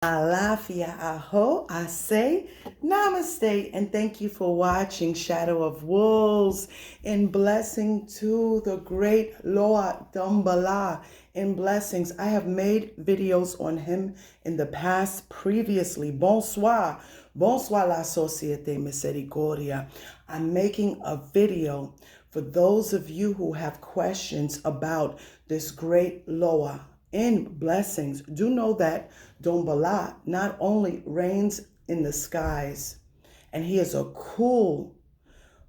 Alafia aho, I say namaste, and thank you for watching Shadow of Wolves. In blessing to the great Lord Dumballah. In blessings, I have made videos on him in the past previously. Bonsoir. Bonsoir la société misericordia. I'm making a video for those of you who have questions about this great Loa. In blessings, do know that Dumballah not only reigns in the skies, and he is a cool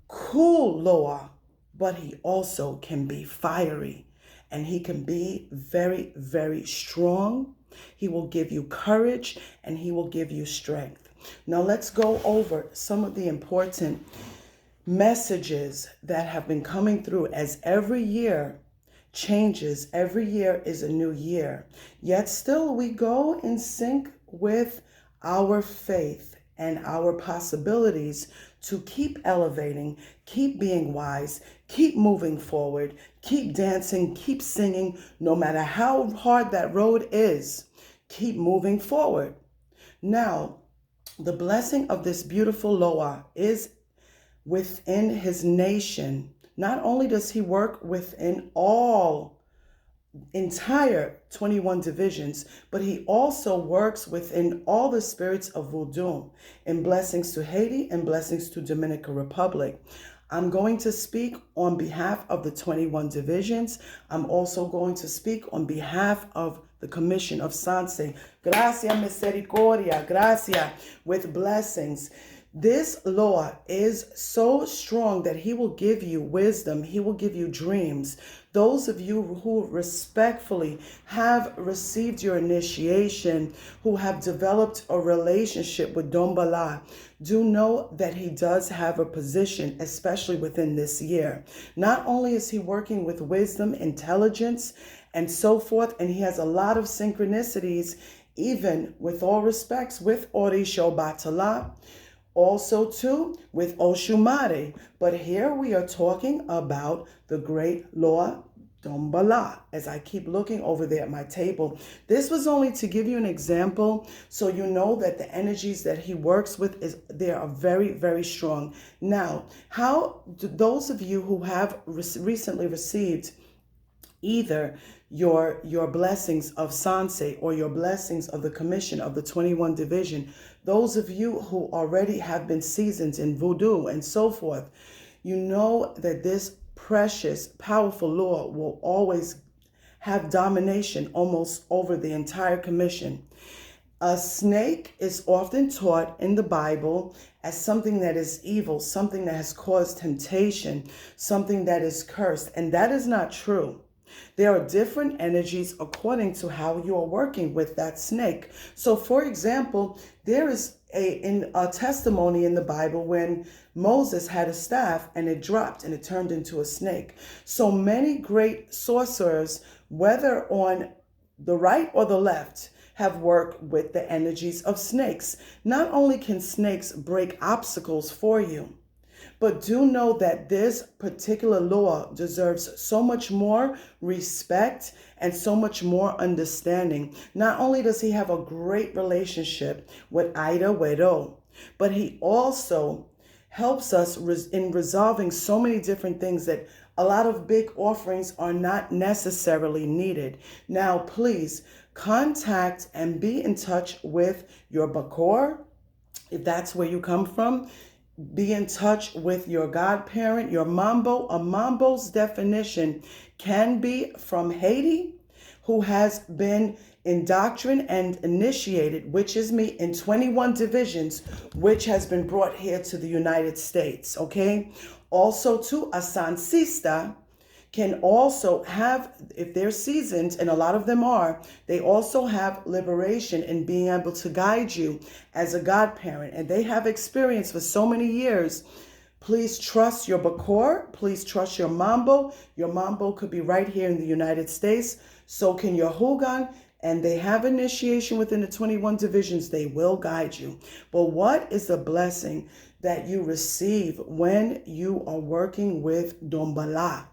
Loa, but he also can be fiery, and he can be very, very strong. He will give you courage, and he will give you strength. Now let's go over some of the important messages that have been coming through as every year changes. Every year is a new year. Yet still we go in sync with our faith and our possibilities to keep elevating, keep being wise, keep moving forward, keep dancing, keep singing, no matter how hard that road is, keep moving forward. Now, the blessing of this beautiful Loa is within his nation. Not only does he work within all entire 21 divisions, but he also works within all the spirits of Wedo, in blessings to Haiti and blessings to Dominican Republic. I'm going to speak on behalf of the 21 divisions. I'm also going to speak on behalf of the Commission of Sanse. Gracia misericordia, gracia, with blessings. This Lord is so strong that he will give you wisdom. He will give you dreams. Those of you who respectfully have received your initiation, who have developed a relationship with Dumballah, do know that he does have a position, especially within this year. Not only is he working with wisdom, intelligence, and so forth, and he has a lot of synchronicities, even with all respects, with Orisho Batala, also too with Oshumare. But here we are talking about the great Lord Dumballah. As I keep looking over there at my table, this was only to give you an example so you know that the energies that he works with they are very, very strong. Now, how do those of you who have recently received either your blessings of Sanse or your blessings of the Commission of the 21 Division, those of you who already have been seasoned in voodoo and so forth, you know that this precious, powerful Lord will always have domination almost over the entire commission. A snake is often taught in the Bible as something that is evil, something that has caused temptation, something that is cursed, and that is not true. There are different energies according to how you are working with that snake. So, for example, there is a testimony in the Bible when Moses had a staff and it dropped and it turned into a snake. So many great sorcerers, whether on the right or the left, have worked with the energies of snakes. Not only can snakes break obstacles for you, but do know that this particular law deserves so much more respect and so much more understanding. Not only does he have a great relationship with Ida Wedo, but he also helps us in resolving so many different things that a lot of big offerings are not necessarily needed. Now, please contact and be in touch with your Bakor, if that's where you come from. Be in touch with your godparent, your mambo. A mambo's definition can be from Haiti, who has been indoctrinated and initiated, which is me, in 21 divisions, which has been brought here to the United States, okay? Also, too, a sansista can also have, if they're seasoned, and a lot of them are, they also have liberation in being able to guide you as a godparent. And they have experience for so many years. Please trust your Bakor. Please trust your Mambo. Your Mambo could be right here in the United States. So can your Hogan. And they have initiation within the 21 divisions. They will guide you. But what is the blessing that you receive when you are working with Dumballah?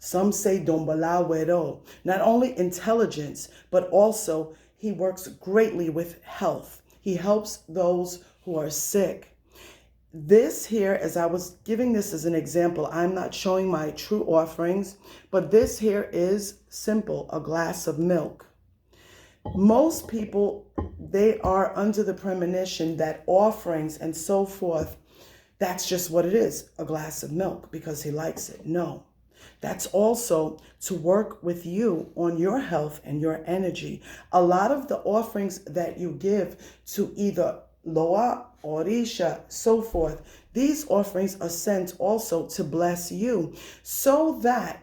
Some say Dumballah Wedo. Not only intelligence, but also he works greatly with health. He helps those who are sick. This here, as I was giving this as an example, I'm not showing my true offerings, but this here is simple, a glass of milk. Most people, they are under the premonition that offerings and so forth, that's just what it is, a glass of milk, because he likes it. No, that's also to work with you on your health and your energy. A lot of the offerings that you give to either Loa, Orisha, so forth, these offerings are sent also to bless you, so that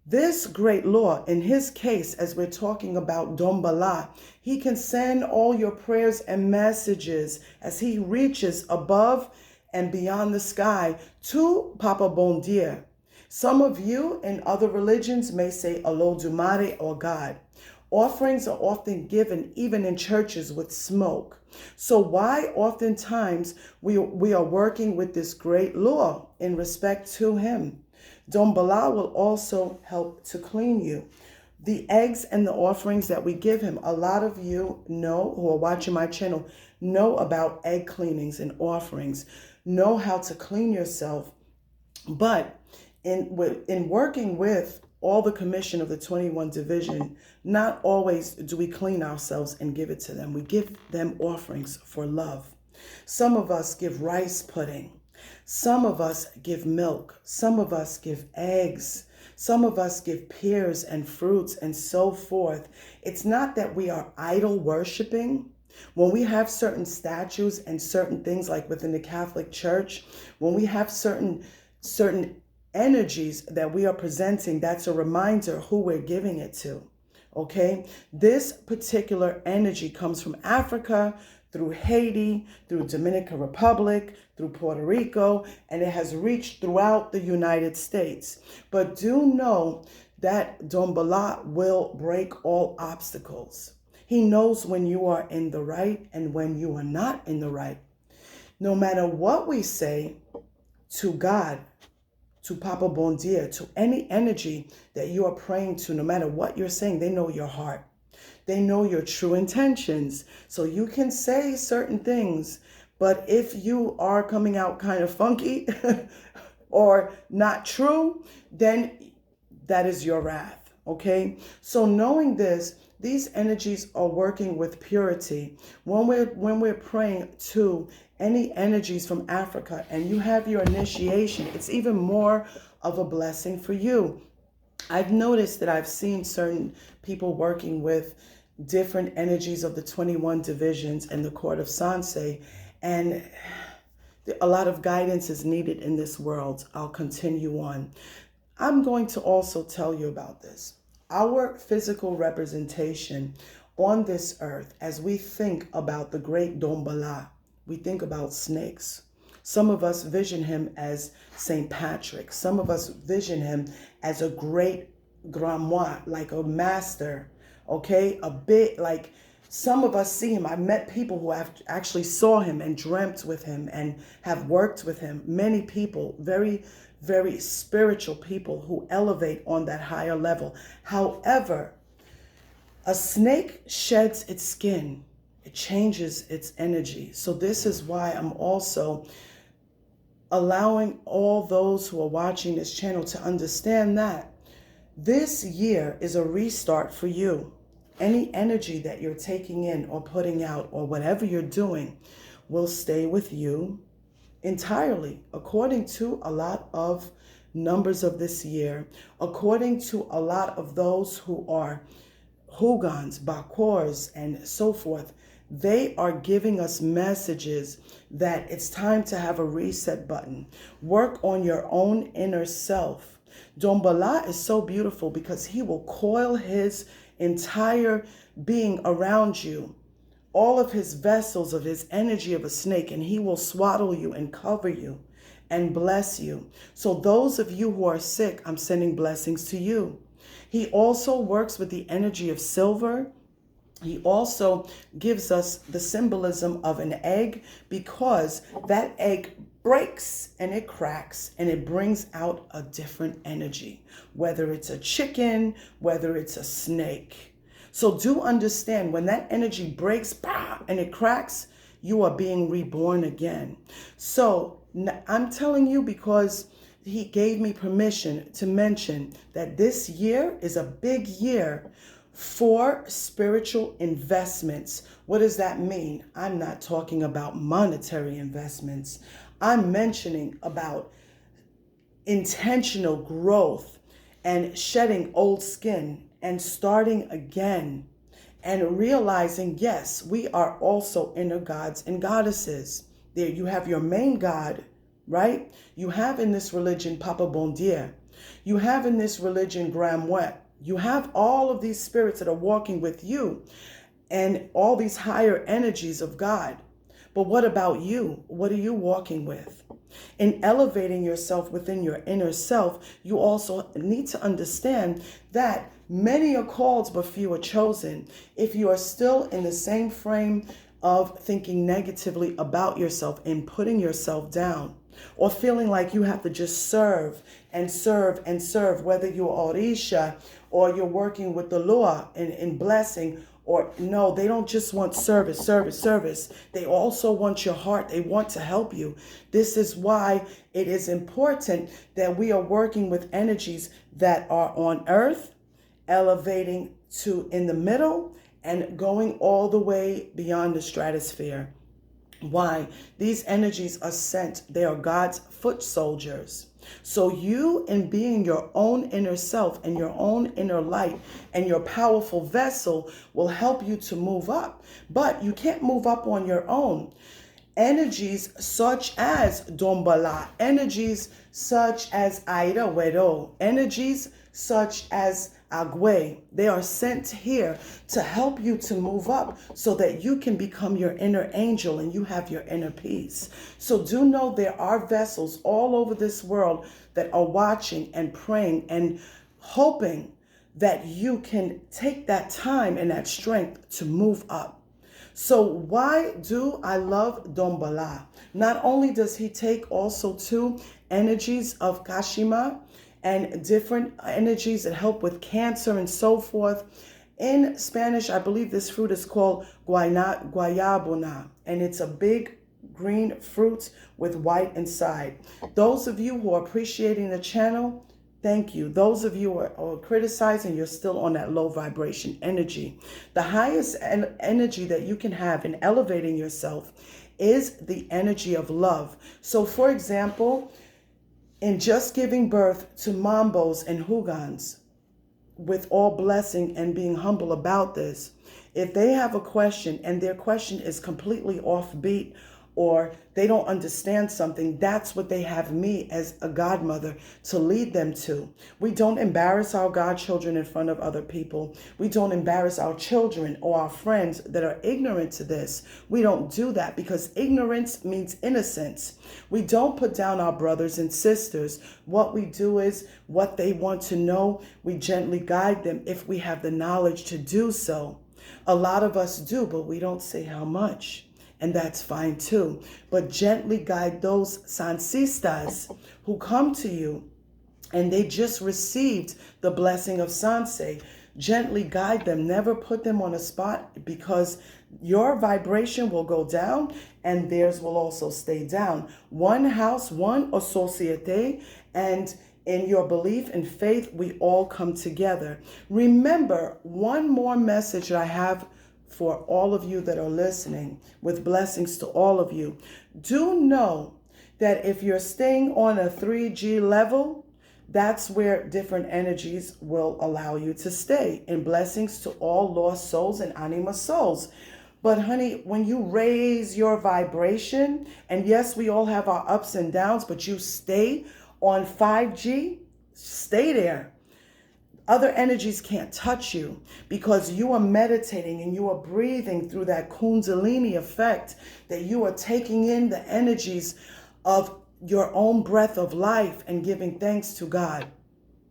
this great law, in his case, as we're talking about Dumballah, he can send all your prayers and messages as he reaches above and beyond the sky to Papa Bondye. Some of you in other religions may say Olodumare or God. Offerings are often given even in churches with smoke. So why oftentimes we are working with this great law in respect to him? Dumballah will also help to clean you. The eggs and the offerings that we give him, a lot of you know, who are watching my channel, know about egg cleanings and offerings, know how to clean yourself. But in working with all the commission of the 21 division, not always do we clean ourselves and give it to them. We give them offerings for love. Some of us give rice pudding. Some of us give milk. Some of us give eggs. Some of us give pears and fruits and so forth. It's not that we are idol worshiping. When we have certain statues and certain things like within the Catholic Church, when we have certain energies that we are presenting, that's a reminder who we're giving it to. Okay? This particular energy comes from Africa, through Haiti, through Dominican Republic, through Puerto Rico, and it has reached throughout the United States. But do know that Dumballah will break all obstacles. He knows when you are in the right and when you are not in the right. No matter what we say to God, to Papa Bondye, to any energy that you are praying to, no matter what you're saying, they know your heart. They know your true intentions. So you can say certain things, but if you are coming out kind of funky or not true, then that is your wrath. Okay? So knowing this, these energies are working with purity. When we're praying to any energies from Africa and you have your initiation, it's even more of a blessing for you. I've noticed that I've seen certain people working with different energies of the 21 divisions and the court of Sansei, and a lot of guidance is needed in this world. I'll continue on. I'm going to also tell you about this. Our physical representation on this earth, as we think about the great Dumballah, we think about snakes. Some of us vision him as St. Patrick. Some of us vision him as a great grimoire, like a master, okay? A bit like some of us see him. I met people who have actually saw him and dreamt with him and have worked with him. Many people, very, very spiritual people who elevate on that higher level. However, a snake sheds its skin. It changes its energy. So this is why I'm also allowing all those who are watching this channel to understand that this year is a restart for you. Any energy that you're taking in or putting out or whatever you're doing will stay with you entirely, according to a lot of numbers of this year, according to a lot of those who are Hugans, Bakors, and so forth. They are giving us messages that it's time to have a reset button. Work on your own inner self. Dumballah is so beautiful because he will coil his entire being around you, all of his vessels of his energy of a snake, and he will swaddle you and cover you and bless you. So those of you who are sick, I'm sending blessings to you. He also works with the energy of silver. He also gives us the symbolism of an egg, because that egg breaks and it cracks and it brings out a different energy, whether it's a chicken, whether it's a snake. So do understand, when that energy breaks, bah, and it cracks, you are being reborn again. So I'm telling you because he gave me permission to mention that this year is a big year for spiritual investments. What does that mean? I'm not talking about monetary investments. I'm mentioning about intentional growth and shedding old skin and starting again and realizing, yes, we are also inner gods and goddesses. There you have your main god, right? You have in this religion Papa Bondye. You have in this religion Gramwet. You have all of these spirits that are walking with you and all these higher energies of God. But what about you? What are you walking with? In elevating yourself within your inner self, you also need to understand that many are called, but few are chosen. If you are still in the same frame of thinking negatively about yourself and putting yourself down, or feeling like you have to just serve and serve and serve, whether you're Orisha or you're working with the law in blessing, or no, they don't just want service. They also want your heart. They want to help you. This is why it is important that we are working with energies that are on earth, elevating to in the middle, and going all the way beyond the stratosphere. Why? These energies are sent. They are God's foot soldiers. So you, in being your own inner self and your own inner light and your powerful vessel, will help you to move up. But you can't move up on your own. Energies such as Dumballah, energies such as Wedo, energies such as Agwe, they are sent here to help you to move up so that you can become your inner angel and you have your inner peace. So do know there are vessels all over this world that are watching and praying and hoping that you can take that time and that strength to move up. So why do I love Dumballah? Not only does he take also two energies of Kashima and different energies that help with cancer and so forth. In Spanish, I believe this fruit is called guayabona, and it's a big green fruit with white inside. Those of you who are appreciating the channel, thank you. Those of you who are criticizing, you're still on that low vibration energy. The highest energy that you can have in elevating yourself is the energy of love. So for example, in just giving birth to Mambos and Hugans, with all blessing and being humble about this, if they have a question and their question is completely offbeat or they don't understand something, that's what they have me as a godmother to lead them to. We don't embarrass our godchildren in front of other people. We don't embarrass our children or our friends that are ignorant to this. We don't do that because ignorance means innocence. We don't put down our brothers and sisters. What we do is what they want to know, we gently guide them if we have the knowledge to do so. A lot of us do, but we don't say how much. And that's fine too. But gently guide those sansistas who come to you and they just received the blessing of Sanse. Gently guide them. Never put them on a spot because your vibration will go down and theirs will also stay down. One house, one societe, and in your belief and faith, we all come together. Remember, one more message that I have for all of you that are listening, with blessings to all of you. Do know that if you're staying on a 3G level, that's where different energies will allow you to stay. And blessings to all lost souls and anima souls. But honey, when you raise your vibration, and yes, we all have our ups and downs, but you stay on 5G, stay there. Other energies can't touch you because you are meditating and you are breathing through that Kundalini effect, that you are taking in the energies of your own breath of life and giving thanks to God.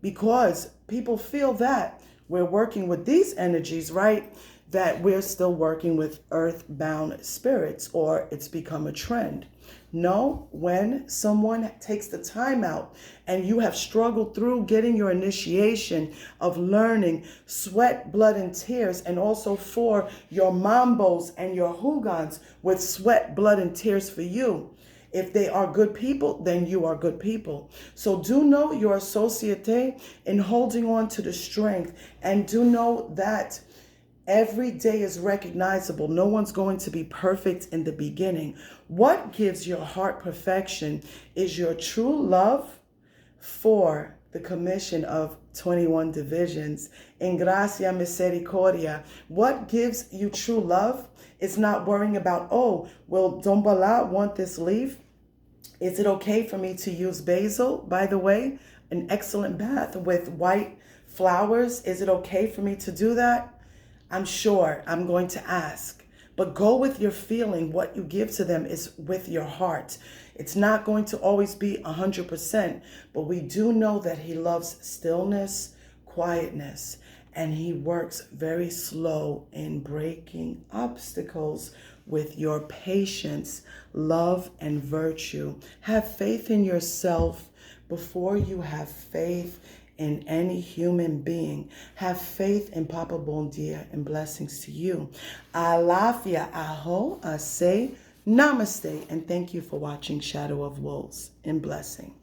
Because people feel that we're working with these energies, right? that we're still working with earthbound spirits or it's become a trend. No, when someone takes the time out and you have struggled through getting your initiation of learning, sweat, blood, and tears, and also for your mambos and your hugans with sweat, blood, and tears for you. If they are good people, then you are good people. So do know your societe in holding on to the strength, and do know that every day is recognizable. No one's going to be perfect in the beginning. What gives your heart perfection is your true love for the commission of 21 divisions. En gracia misericordia. What gives you true love is not worrying about, oh, will Dumballah want this leaf? Is it okay for me to use basil? By the way, an excellent bath with white flowers. Is it okay for me to do that? I'm sure I'm going to ask. But go with your feeling. What you give to them is with your heart. It's not going to always be 100%, but we do know that he loves stillness, quietness, and he works very slow in breaking obstacles with your patience, love, and virtue. Have faith in yourself before you have faith in any human being. Have faith in Papa Bondye, and blessings to you. Alafia aho, I say namaste, and thank you for watching Shadow of Wolves, and blessing.